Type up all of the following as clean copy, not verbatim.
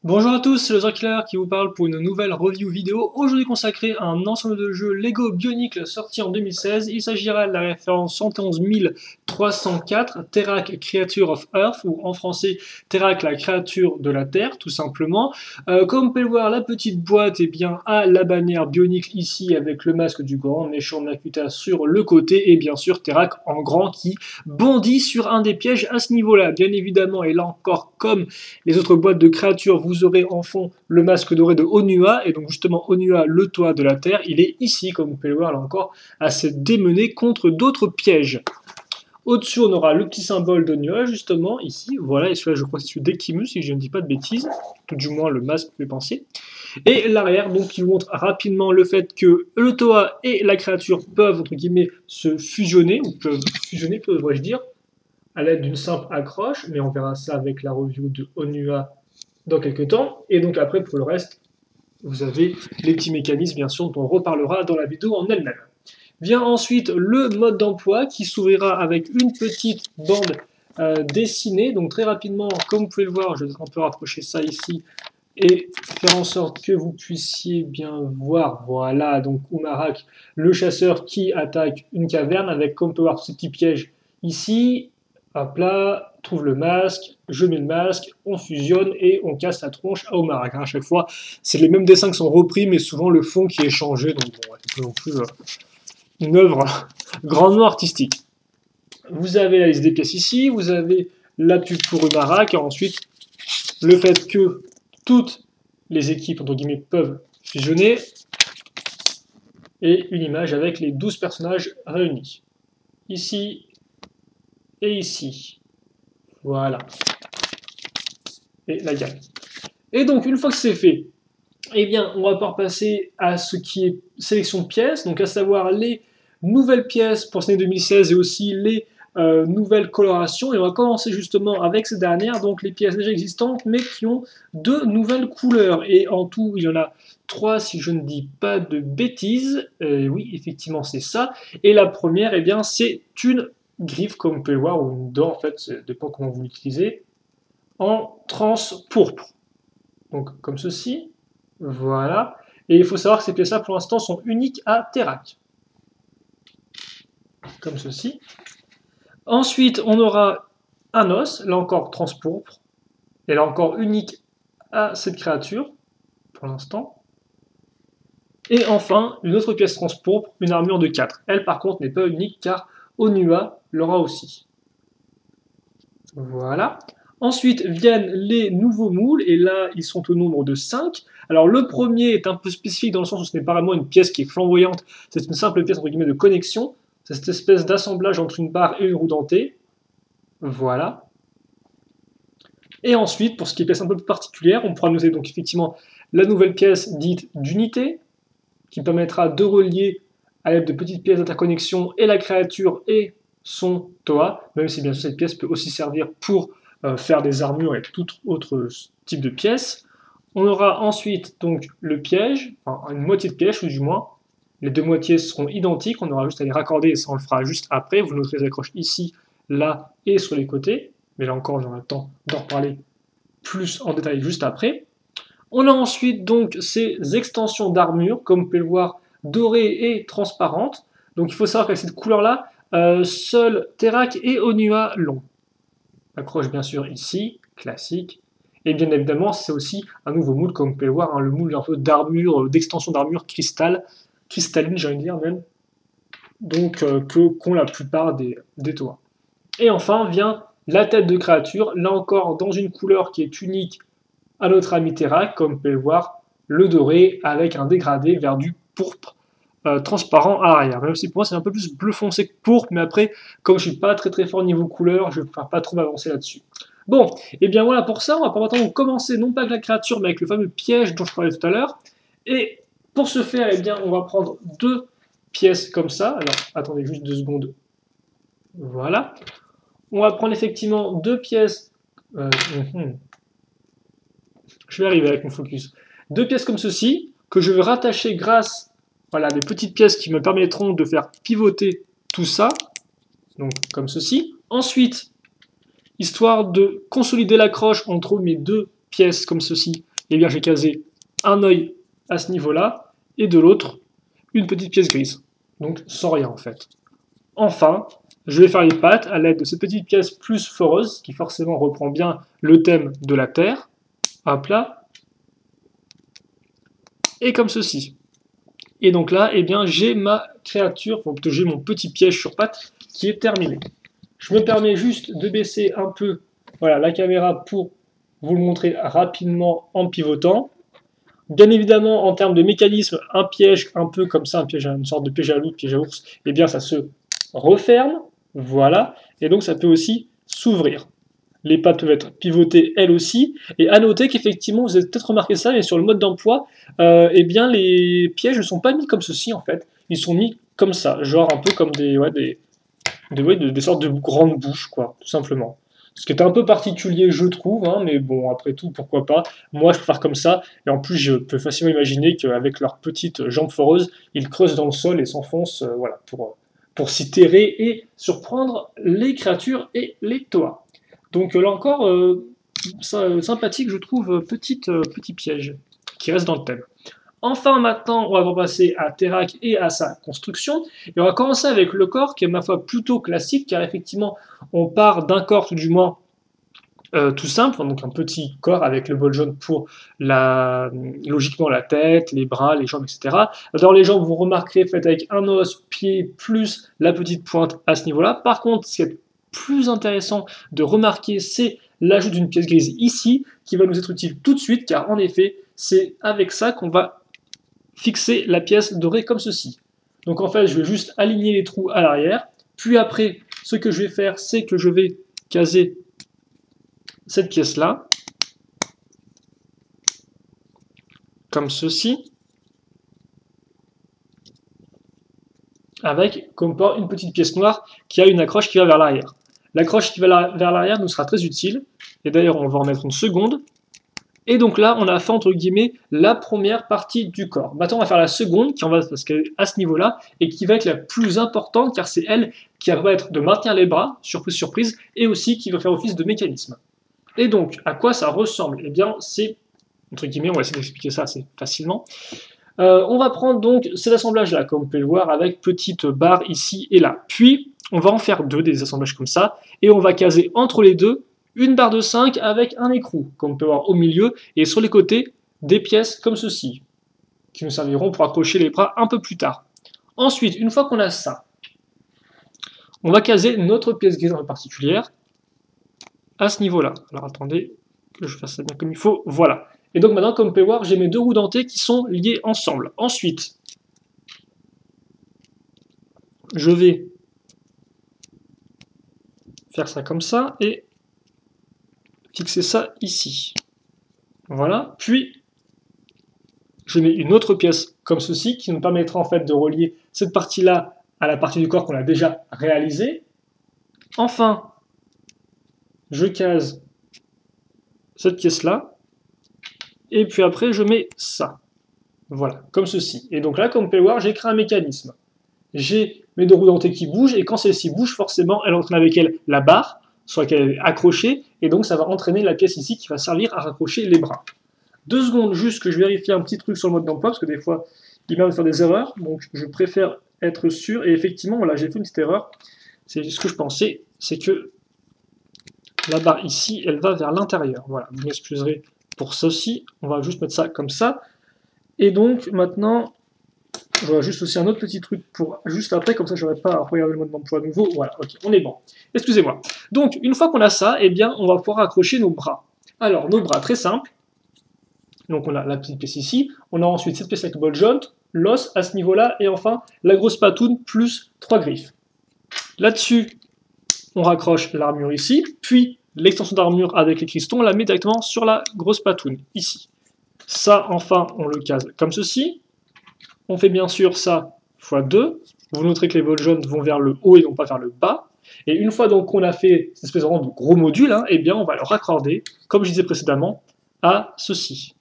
Bonjour à tous, c'est le Killer qui vous parle pour une nouvelle review vidéo, aujourd'hui consacrée à un ensemble de jeux Lego Bionicle sorti en 2016. Il s'agira de la référence 111304, Terrac Creature of Earth, ou en français Terrac la créature de la Terre, tout simplement. Comme vous pouvez le voir, la petite boîte a la bannière Bionicle ici avec le masque du grand méchant Makuta sur le côté, et bien sûr Terrac en grand qui bondit sur un des pièges à ce niveau-là. Bien évidemment, et là encore, comme les autres boîtes de créatures, vous aurez en fond le masque doré de Onua, et donc justement Onua, le toit de la Terre, il est ici, comme vous pouvez le voir là encore, à se démener contre d'autres pièges. Au-dessus, on aura le petit symbole d'Onua, justement, ici, voilà, et celui-là, je crois que c'est celui d'Ekimus, si je ne dis pas de bêtises, tout du moins le masque, vous pouvez penser. Et l'arrière, donc, qui vous montre rapidement le fait que le Toa et la créature peuvent, entre guillemets, se fusionner, ou peuvent fusionner, devrais-je dire, à l'aide d'une simple accroche, mais on verra ça avec la review de Onua dans quelques temps. Et donc après, pour le reste, vous avez les petits mécanismes, bien sûr, dont on reparlera dans la vidéo en elle-même. Vient ensuite le mode d'emploi qui s'ouvrira avec une petite bande dessinée. Donc très rapidement, comme vous pouvez le voir, je vais un peu rapprocher ça ici et faire en sorte que vous puissiez bien voir. Voilà, donc Umarak, le chasseur qui attaque une caverne avec, comme on peut voir, ce petit piège ici. Hop là, trouve le masque, je mets le masque, on fusionne et on casse la tronche à Omarak. À chaque fois, c'est les mêmes dessins qui sont repris, mais souvent le fond qui est changé, donc bon, c'est pas non plus une œuvre grandement artistique. Vous avez la liste des pièces ici, vous avez la pub pour Umarak, et ensuite le fait que toutes les équipes, entre guillemets, peuvent fusionner, et une image avec les 12 personnages réunis. Ici et ici. Voilà. Et la gamme. Et donc, une fois que c'est fait, eh bien, on va pouvoir passer à ce qui est sélection de pièces, donc à savoir les nouvelles pièces pour cette année 2016 et aussi les nouvelles colorations. Et on va commencer justement avec ces dernières, donc les pièces déjà existantes, mais qui ont de nouvelles couleurs. Et en tout, il y en a 3 si je ne dis pas de bêtises. Oui, effectivement, c'est ça. Et la première, eh bien, c'est une griffe, comme vous pouvez le voir, ou une dent, en fait, ça dépend comment vous l'utilisez, en trans pourpre. Donc, comme ceci. Voilà. Et il faut savoir que ces pièces-là, pour l'instant, sont uniques à Terrac. Comme ceci. Ensuite, on aura un os, là encore transpourpre. Et là encore unique à cette créature, pour l'instant. Et enfin, une autre pièce transpourpre, une armure de 4. Elle, par contre, n'est pas unique, car Onua l'aura aussi. Voilà. Ensuite viennent les nouveaux moules, et là, ils sont au nombre de 5. Alors, le premier est un peu spécifique dans le sens où ce n'est pas vraiment une pièce qui est flamboyante, c'est une simple pièce, entre guillemets, de connexion. C'est cette espèce d'assemblage entre une barre et une roue dentée. Voilà. Et ensuite, pour ce qui est pièce un peu plus particulière, on pourra noter donc effectivement la nouvelle pièce dite d'unité, qui permettra de relier à l'aide de petites pièces d'interconnexion et la créature et son Toa, même si bien sûr cette pièce peut aussi servir pour faire des armures et tout autre type de pièces. On aura ensuite donc le piège, enfin une moitié de piège ou du moins. Les deux moitiés seront identiques, on aura juste à les raccorder et ça on le fera juste après. Vous noterez les accroches ici, là et sur les côtés. Mais là encore, j'aurai le temps d'en reparler plus en détail juste après. On a ensuite donc ces extensions d'armure, comme vous pouvez le voir, dorées et transparentes. Donc il faut savoir qu'avec cette couleur-là, seul Terrac et Onua l'ont. Accroche bien sûr ici, classique. Et bien évidemment, c'est aussi un nouveau moule, comme vous pouvez le voir, hein, le moule un peu d'armure, d'extension d'armure cristalline, j'ai envie de dire même, donc qu'ont la plupart des toits. Et enfin vient la tête de créature, là encore dans une couleur qui est unique à notre ami Terrac, comme vous pouvez le voir, le doré avec un dégradé vers du pourpre transparent à l'arrière. Même si pour moi c'est un peu plus bleu foncé que pourpre, mais après, comme je suis pas très fort niveau couleur, je ne préfère pas trop m'avancer là-dessus. Bon, et bien voilà pour ça, on va maintenant commencer non pas avec la créature, mais avec le fameux piège dont je parlais tout à l'heure. Et pour ce faire, eh bien, on va prendre 2 pièces comme ça. Alors, attendez juste 2 secondes. Voilà. On va prendre effectivement 2 pièces. Je vais arriver avec mon focus. 2 pièces comme ceci, que je vais rattacher grâce à des petites pièces qui me permettront de faire pivoter tout ça. Donc, comme ceci. Ensuite, histoire de consolider l'accroche entre mes 2 pièces comme ceci, eh bien j'ai casé un œil à ce niveau-là, et de l'autre, une petite pièce grise. Donc sans rien en fait. Enfin, je vais faire les pattes à l'aide de cette petite pièce plus foreuse, qui forcément reprend bien le thème de la Terre. Hop là. Et comme ceci. Et donc là, eh bien, j'ai ma créature, donc j'ai mon petit piège sur pattes qui est terminé. Je me permets juste de baisser un peu voilà, la caméra pour vous le montrer rapidement en pivotant. Bien évidemment, en termes de mécanisme, un piège un peu comme ça, un piège, une sorte de piège à loup, piège à ours, eh bien ça se referme, voilà, et donc ça peut aussi s'ouvrir. Les pattes peuvent être pivotées elles aussi, et à noter qu'effectivement, vous avez peut-être remarqué ça, mais sur le mode d'emploi, eh bien les pièges ne sont pas mis comme ceci en fait, ils sont mis comme ça, genre un peu comme des sortes de grandes bouches, quoi, tout simplement. Ce qui est un peu particulier, je trouve, hein, mais bon, après tout, pourquoi pas. Moi, je préfère comme ça, et en plus, je peux facilement imaginer qu'avec leurs petites jambes foreuses, ils creusent dans le sol et s'enfoncent, voilà, pour s'y terrer et surprendre les créatures et les toas. Donc là encore, sympathique, je trouve, petit piège qui reste dans le thème. Enfin, maintenant, on va passer à Terrak et à sa construction. Et on va commencer avec le corps, qui est, ma foi, plutôt classique, car effectivement, on part d'un corps, tout du moins, tout simple, donc un petit corps avec le bol jaune pour, logiquement, la tête, les bras, les jambes, etc. Dans les jambes, vous remarquerez, fait avec un os, pied, plus la petite pointe à ce niveau-là. Par contre, ce qui est plus intéressant de remarquer, c'est l'ajout d'une pièce grise ici, qui va nous être utile tout de suite, car en effet, c'est avec ça qu'on va fixer la pièce dorée comme ceci. Donc en fait, je vais juste aligner les trous à l'arrière. Puis après, ce que je vais faire, c'est que je vais caser cette pièce-là, comme ceci, avec comme port une petite pièce noire qui a une accroche qui va vers l'arrière. L'accroche qui va vers l'arrière nous sera très utile, et d'ailleurs on va en mettre une seconde. Et donc là, on a fait, entre guillemets, la première partie du corps. Maintenant, on va faire la seconde, parce qu'elle est à ce niveau-là, et qui va être la plus importante, car c'est elle qui va permettre de maintenir les bras, surprise, surprise, et aussi qui va faire office de mécanisme. Et donc, à quoi ça ressemble? Eh bien, c'est, entre guillemets, on va essayer d'expliquer ça assez facilement. On va prendre donc cet assemblage-là, comme vous pouvez le voir, avec petite barre ici et là. Puis, on va en faire deux, des assemblages comme ça, et on va caser entre les deux une barre de 5 avec un écrou, comme on peut voir au milieu, et sur les côtés, des pièces comme ceci, qui nous serviront pour accrocher les bras un peu plus tard. Ensuite, une fois qu'on a ça, on va caser notre pièce grise en particulière à ce niveau-là. Alors attendez que je fasse ça bien comme il faut, voilà. Et donc maintenant, comme vous pouvez voir, j'ai mes deux roues dentées qui sont liées ensemble. Ensuite, je vais faire ça comme ça, et fixer ça ici. Voilà. Puis, je mets une autre pièce comme ceci, qui nous permettra en fait de relier cette partie-là à la partie du corps qu'on a déjà réalisée. Enfin, je case cette pièce-là, et puis après, je mets ça. Voilà, comme ceci. Et donc là, comme vous pouvez le voir, j'ai créé un mécanisme. J'ai mes deux roues dentées qui bougent, et quand celle-ci bouge, forcément, elle entraîne avec elle la barre, sur laquelle elle est accrochée, et donc ça va entraîner la pièce ici qui va servir à raccrocher les bras. 2 secondes juste que je vérifie un petit truc sur le mode d'emploi, parce que des fois, il m'arrive de faire des erreurs, donc je préfère être sûr, et effectivement, voilà, j'ai fait une petite erreur, c'est ce que je pensais, c'est que la barre ici, elle va vers l'intérieur, voilà, vous m'excuserez pour ceci, on va juste mettre ça comme ça, et donc maintenant, j'aurai juste aussi un autre petit truc pour juste après, comme ça je n'aurai pas à regarder le mode d'emploi à nouveau. Voilà, ok, on est bon. Excusez-moi. Donc, une fois qu'on a ça, eh bien, on va pouvoir accrocher nos bras. Alors, nos bras, très simple. Donc, on a la petite pièce ici. On a ensuite cette pièce avec le bol jaune, l'os à ce niveau-là, et enfin, la grosse patoune plus 3 griffes. Là-dessus, on raccroche l'armure ici, puis l'extension d'armure avec les cristaux, on la met directement sur la grosse patoune, ici. Ça, enfin, on le case comme ceci. On fait bien sûr ça x 2. Vous noterez que les bols jaunes vont vers le haut et non pas vers le bas. Et une fois donc qu'on a fait cette espèce de gros module, hein, eh bien on va le raccorder, comme je disais précédemment, à ceci.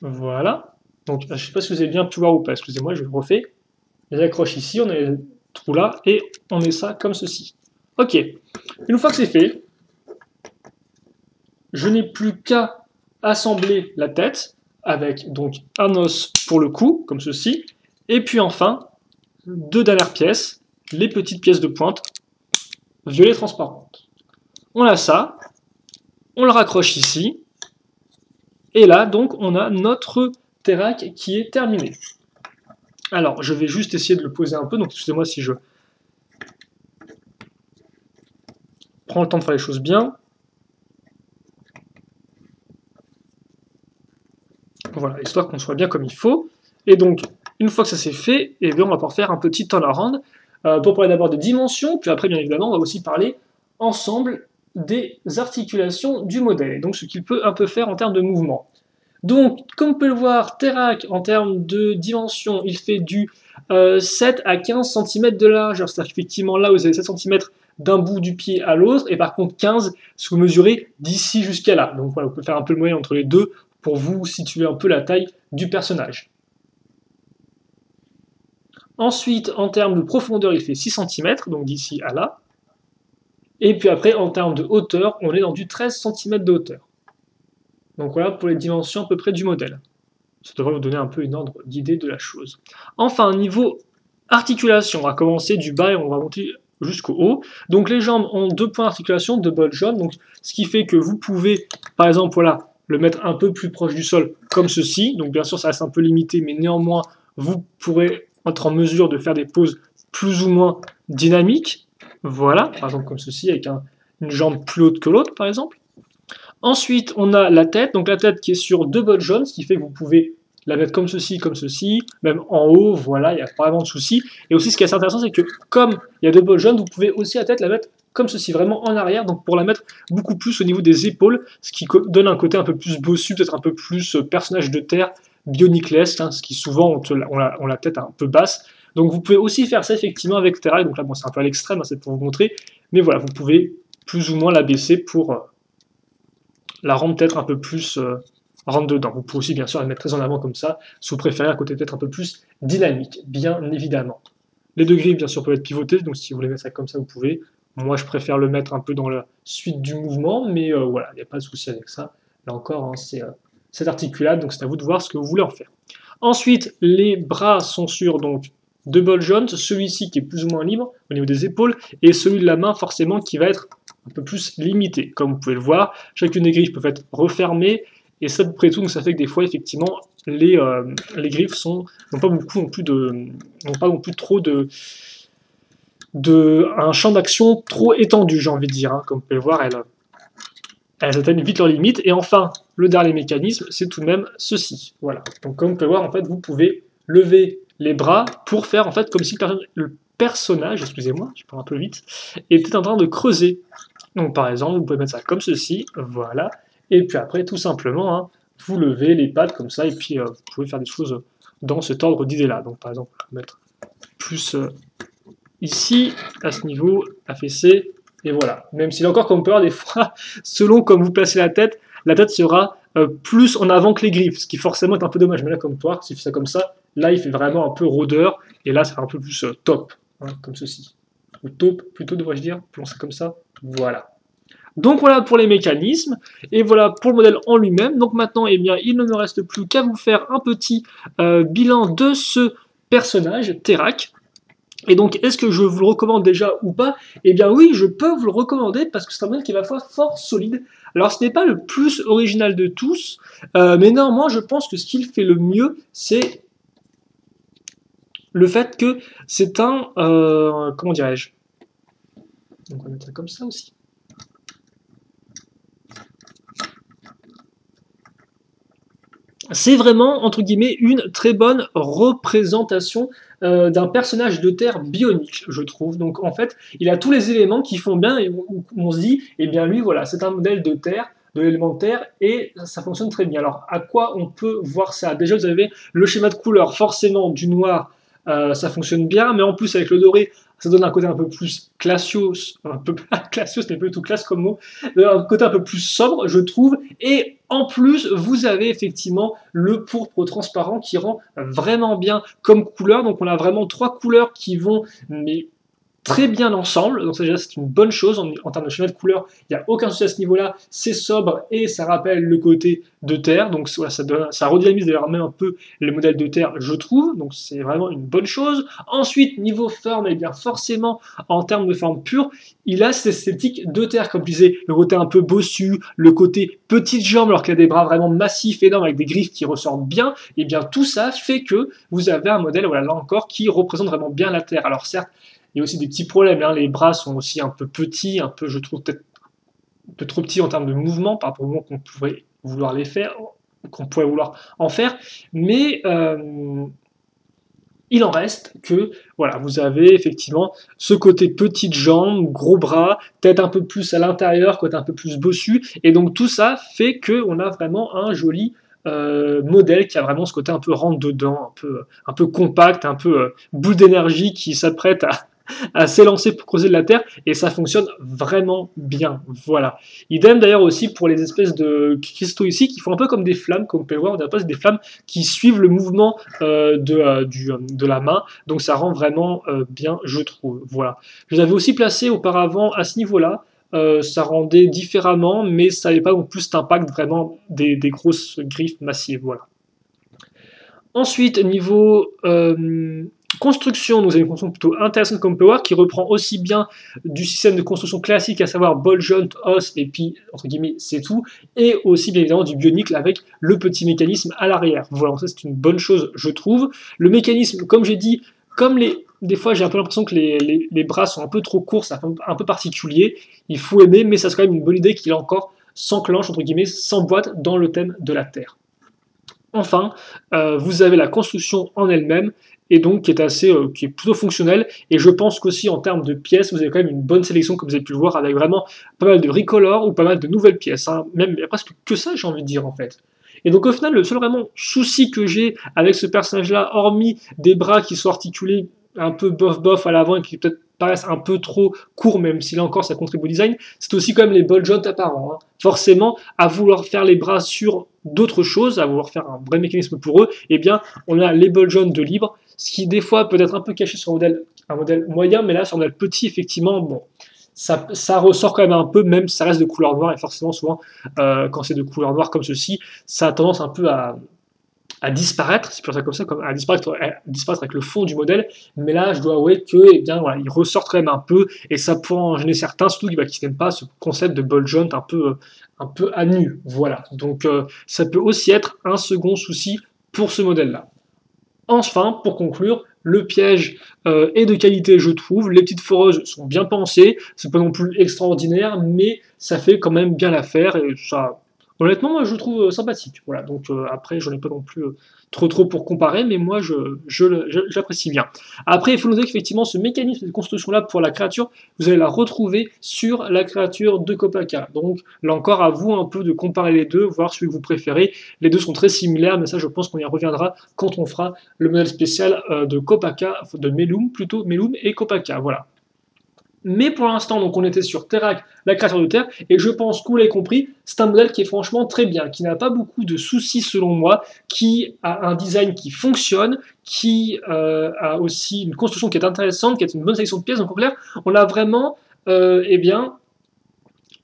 Voilà. Donc je ne sais pas si vous avez bien pu voir ou pas. Excusez-moi, je le refais. Les accroches ici, on a les trous là, et on met ça comme ceci. Ok. Une fois que c'est fait, je n'ai plus qu'à assembler la tête avec donc un os pour le cou, comme ceci, et puis enfin, deux dernières pièces, les petites pièces de pointe, violet transparentes. On a ça, on le raccroche ici, et là, donc, on a notre Terac qui est terminé. Alors, je vais juste essayer de le poser un peu, donc excusez-moi si je prends le temps de faire les choses bien. Voilà, histoire qu'on soit bien comme il faut. Et donc, une fois que ça c'est fait, eh bien, on va pouvoir faire un petit turnaround pour parler d'abord des dimensions, puis après, bien évidemment, on va aussi parler ensemble des articulations du modèle, donc ce qu'il peut un peu faire en termes de mouvement. Donc, comme on peut le voir, Terac, en termes de dimension, il fait du 7 à 15 cm de largeur. C'est-à-dire qu'effectivement, là, vous avez 7 cm d'un bout du pied à l'autre, et par contre 15 si vous mesurez d'ici jusqu'à là. Donc voilà, vous pouvez faire un peu le moyen entre les deux pour vous situer un peu la taille du personnage. Ensuite, en termes de profondeur, il fait 6 cm, donc d'ici à là. Et puis après, en termes de hauteur, on est dans du 13 cm de hauteur. Donc voilà pour les dimensions à peu près du modèle. Ça devrait vous donner un peu une ordre d'idée de la chose. Enfin, niveau articulation, on va commencer du bas et on va monter jusqu'au haut. Donc les jambes ont deux points d'articulation, deux bonnes jambes, donc ce qui fait que vous pouvez, par exemple, voilà, le mettre un peu plus proche du sol, comme ceci. Donc bien sûr, ça reste un peu limité, mais néanmoins, vous pourrez être en mesure de faire des poses plus ou moins dynamiques. Voilà, par exemple comme ceci, avec une jambe plus haute que l'autre, par exemple. Ensuite, on a la tête, donc la tête qui est sur deux bottes jaunes, ce qui fait que vous pouvez la mettre comme ceci, même en haut, voilà, il n'y a pas vraiment de souci. Et aussi, ce qui est assez intéressant, c'est que comme il y a deux bottes jaunes, vous pouvez aussi la tête la mettre comme ceci, vraiment en arrière, donc pour la mettre beaucoup plus au niveau des épaules, ce qui donne un côté un peu plus bossu, peut-être un peu plus personnage de terre, bioniclesque, hein, ce qui souvent on la tête un peu basse. Donc vous pouvez aussi faire ça effectivement avec Terra, donc là bon, c'est un peu à l'extrême, hein, c'est pour vous montrer, mais voilà, vous pouvez plus ou moins la baisser pour la rendre peut-être un peu plus rentre dedans. Vous pouvez aussi bien sûr la mettre très en avant comme ça, si vous préférez un côté peut-être un peu plus dynamique, bien évidemment. Les deux grilles bien sûr peuvent être pivotées, donc si vous voulez mettre ça comme ça, vous pouvez. Moi je préfère le mettre un peu dans la suite du mouvement, mais voilà, il n'y a pas de souci avec ça. Là encore, hein, c'est articulable, donc c'est à vous de voir ce que vous voulez en faire. Ensuite, les bras sont sur donc deux ball joints, celui-ci qui est plus ou moins libre au niveau des épaules, et celui de la main forcément qui va être un peu plus limité. Comme vous pouvez le voir, chacune des griffes peut être refermée, et ça, près tout, donc ça fait que des fois, effectivement, les griffes n'ont pas beaucoup n'ont pas non plus trop un champ d'action trop étendu, j'ai envie de dire. Hein. Comme vous pouvez le voir, elles atteignent vite leurs limites. Et enfin, le dernier mécanisme, c'est tout de même ceci. Voilà. Donc comme vous pouvez voir, en fait, vous pouvez lever les bras pour faire en fait comme si le personnage, excusez-moi, je parle un peu vite, était en train de creuser. Donc par exemple, vous pouvez mettre ça comme ceci, voilà. Et puis après, tout simplement, hein, vous levez les pattes comme ça, et puis vous pouvez faire des choses dans cet ordre d'idées-là. Donc par exemple, mettre plus ici, à ce niveau, affaissé, et voilà. Même s'il est encore comme peur, des fois, selon comme vous placez la tête sera plus en avant que les griffes, ce qui forcément est un peu dommage. Mais là, comme toi, si tu fais ça comme ça, là, il fait vraiment un peu rôdeur, et là, c'est un peu plus top, hein, comme ceci. Ou taupe, plutôt, devrais-je dire, plus on fait comme ça, voilà. Donc voilà pour les mécanismes, et voilà pour le modèle en lui-même. Donc maintenant, eh bien, il ne me reste plus qu'à vous faire un petit bilan de ce personnage, Terac. Et donc, est-ce que je vous le recommande déjà ou pas? Eh bien oui, je peux vous le recommander parce que c'est un modèle qui est à la fois fort solide. Alors ce n'est pas le plus original de tous, mais néanmoins je pense que ce qu'il fait le mieux, c'est le fait que c'est un... comment dirais-je? Donc on va mettre ça comme ça aussi. C'est vraiment, entre guillemets, une très bonne représentation d'un personnage de terre bionique, je trouve. Donc en fait, il a tous les éléments qui font bien et on se dit, eh bien lui, voilà, c'est un modèle de terre, de l'élément de terre, et ça fonctionne très bien. Alors à quoi on peut voir ça? Déjà, vous avez le schéma de couleur, forcément du noir, ça fonctionne bien, mais en plus avec le doré, ça donne un côté un peu plus classios, un peu classios, ce n'est pas du tout classe comme mot, un côté un peu plus sobre, je trouve, et en plus, vous avez effectivement le pourpre transparent qui rend vraiment bien comme couleur, donc on a vraiment trois couleurs qui vont mais très bien l'ensemble, donc ça déjà c'est une bonne chose en termes de schéma de couleurs, il n'y a aucun souci à ce niveau-là, c'est sobre et ça rappelle le côté de terre, donc voilà, ça redynamise d'ailleurs même un peu les modèles de terre, je trouve, donc c'est vraiment une bonne chose. Ensuite, niveau forme, et bien forcément, en termes de forme pure, il a cette esthétique de terre, comme je disais, le côté un peu bossu, le côté petite jambe alors qu'il a des bras vraiment massifs, énormes, avec des griffes qui ressortent bien, et bien tout ça fait que vous avez un modèle, voilà, là encore, qui représente vraiment bien la terre. Alors certes, il y a aussi des petits problèmes, hein. Les bras sont aussi un peu petits, un peu, je trouve, peut-être un peu trop petits en termes de mouvement par rapport au mouvement qu'on pourrait vouloir les faire, qu'on pourrait vouloir en faire, mais il en reste que, voilà, vous avez effectivement ce côté petite jambe, gros bras, tête un peu plus à l'intérieur, côté un peu plus bossu, et donc tout ça fait qu'on a vraiment un joli modèle qui a vraiment ce côté un peu rentre-dedans, un peu compact, un peu boule d'énergie qui s'apprête à s'élancer pour creuser de la terre, et ça fonctionne vraiment bien. Voilà. Idem d'ailleurs aussi pour les espèces de cristaux ici qui font un peu comme des flammes, comme vous pouvez voir, on a pas des flammes qui suivent le mouvement de la main, donc ça rend vraiment bien, je trouve. Voilà. Je les avais aussi placés auparavant à ce niveau-là. Ça rendait différemment, mais ça n'avait pas non plus cet impact vraiment des grosses griffes massives. Voilà. Ensuite, niveau construction, nous avons une construction plutôt intéressante comme Power qui reprend aussi bien du système de construction classique, à savoir ball joint, os, et puis, entre guillemets, c'est tout, et aussi bien évidemment du bionicle avec le petit mécanisme à l'arrière. Voilà, ça c'est une bonne chose, je trouve. Le mécanisme, comme j'ai dit, comme des fois j'ai un peu l'impression que les bras sont un peu trop courts, c'est un peu particulier, il faut aimer, mais ça c'est quand même une bonne idée qu'il encore s'enclenche, entre guillemets, s'emboîte dans le thème de la Terre. Enfin, vous avez la construction en elle-même, et donc qui est plutôt fonctionnelle, et je pense qu'aussi en termes de pièces, vous avez quand même une bonne sélection, comme vous avez pu le voir, avec vraiment pas mal de recolor ou pas mal de nouvelles pièces, hein. Même il y a presque que ça, j'ai envie de dire en fait. Et donc au final, le seul vraiment souci que j'ai avec ce personnage-là, hormis des bras qui sont articulés un peu bof à l'avant et qui peut-être paraissent un peu trop courts, même si là encore ça contribue au design, c'est aussi quand même les ball joints apparents, hein. Forcément, à vouloir faire les bras sur d'autres choses, à vouloir faire un vrai mécanisme pour eux, eh bien, on a les ball joints de libre, ce qui des fois peut être un peu caché sur un modèle moyen, mais là sur un modèle petit, effectivement, bon, ça ressort quand même un peu, même si ça reste de couleur noire, et forcément souvent, quand c'est de couleur noire comme ceci, ça a tendance un peu à disparaître, c'est pour ça comme ça, à disparaître avec le fond du modèle, mais là je dois avouer que, eh bien, voilà, il ressort quand même un peu, et ça pourrait en gêner certains, surtout qui n'aiment pas ce concept de ball joint un peu à nu, voilà. Donc ça peut aussi être un second souci pour ce modèle-là. Enfin, pour conclure, le piège est de qualité, je trouve. Les petites foreuses sont bien pensées, c'est pas non plus extraordinaire, mais ça fait quand même bien l'affaire et ça, honnêtement, moi je le trouve sympathique. Voilà, donc après, j'en ai pas non plus trop pour comparer, mais moi j'apprécie bien. Après, il faut noter qu'effectivement, ce mécanisme de construction-là pour la créature, vous allez la retrouver sur la créature de Kopaka. Donc là encore, à vous un peu de comparer les deux, voir celui que vous préférez. Les deux sont très similaires, mais ça, je pense qu'on y reviendra quand on fera le modèle spécial de Kopaka, de Melum plutôt, Melum et Kopaka. Voilà. Mais pour l'instant, donc on était sur Terrak, la créature de terre, et je pense que vous l'avez compris, c'est un modèle qui est franchement très bien, qui n'a pas beaucoup de soucis selon moi, qui a un design qui fonctionne, qui a aussi une construction qui est intéressante, qui est une bonne sélection de pièces. Donc en clair, on a vraiment, eh bien,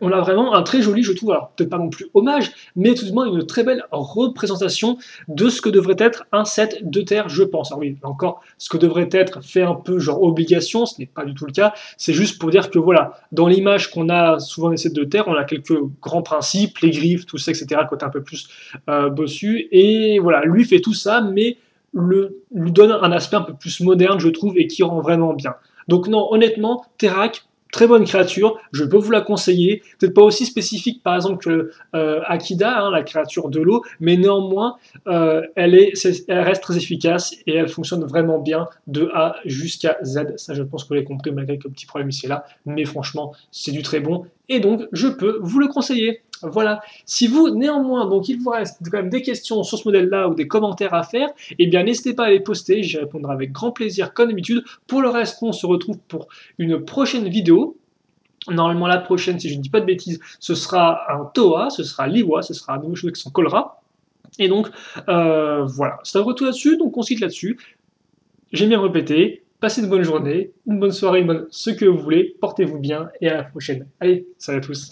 on a vraiment un très joli, je trouve, alors peut-être pas non plus hommage, mais tout de même une très belle représentation de ce que devrait être un set de terre, je pense. Alors oui, encore, ce que devrait être fait un peu genre obligation, ce n'est pas du tout le cas, c'est juste pour dire que voilà, dans l'image qu'on a souvent des sets de terre, on a quelques grands principes, les griffes, tout ça, etc., le côté un peu plus bossu, et voilà, lui fait tout ça, mais lui donne un aspect un peu plus moderne, je trouve, et qui rend vraiment bien. Donc non, honnêtement, Terrak, très bonne créature, je peux vous la conseiller. Peut-être pas aussi spécifique par exemple que Akida, hein, la créature de l'eau, mais néanmoins elle reste très efficace et elle fonctionne vraiment bien de A jusqu'à Z. Ça je pense que vous l'avez compris malgré quelques petits problèmes ici et là, mais franchement c'est du très bon et donc je peux vous le conseiller. Voilà. Si vous, néanmoins, donc il vous reste quand même des questions sur ce modèle-là ou des commentaires à faire, eh bien n'hésitez pas à les poster, j'y répondrai avec grand plaisir comme d'habitude. Pour le reste, on se retrouve pour une prochaine vidéo. Normalement, la prochaine, si je ne dis pas de bêtises, ce sera un Toa, ce sera l'Iwa, ce sera un nouveau chose qui s'en collera. Et donc, voilà. C'est un retour là-dessus, donc on se quitte là-dessus. J'aime bien me répéter. Passez une bonne journée, une bonne soirée, ce que vous voulez. Portez-vous bien et à la prochaine. Allez, salut à tous.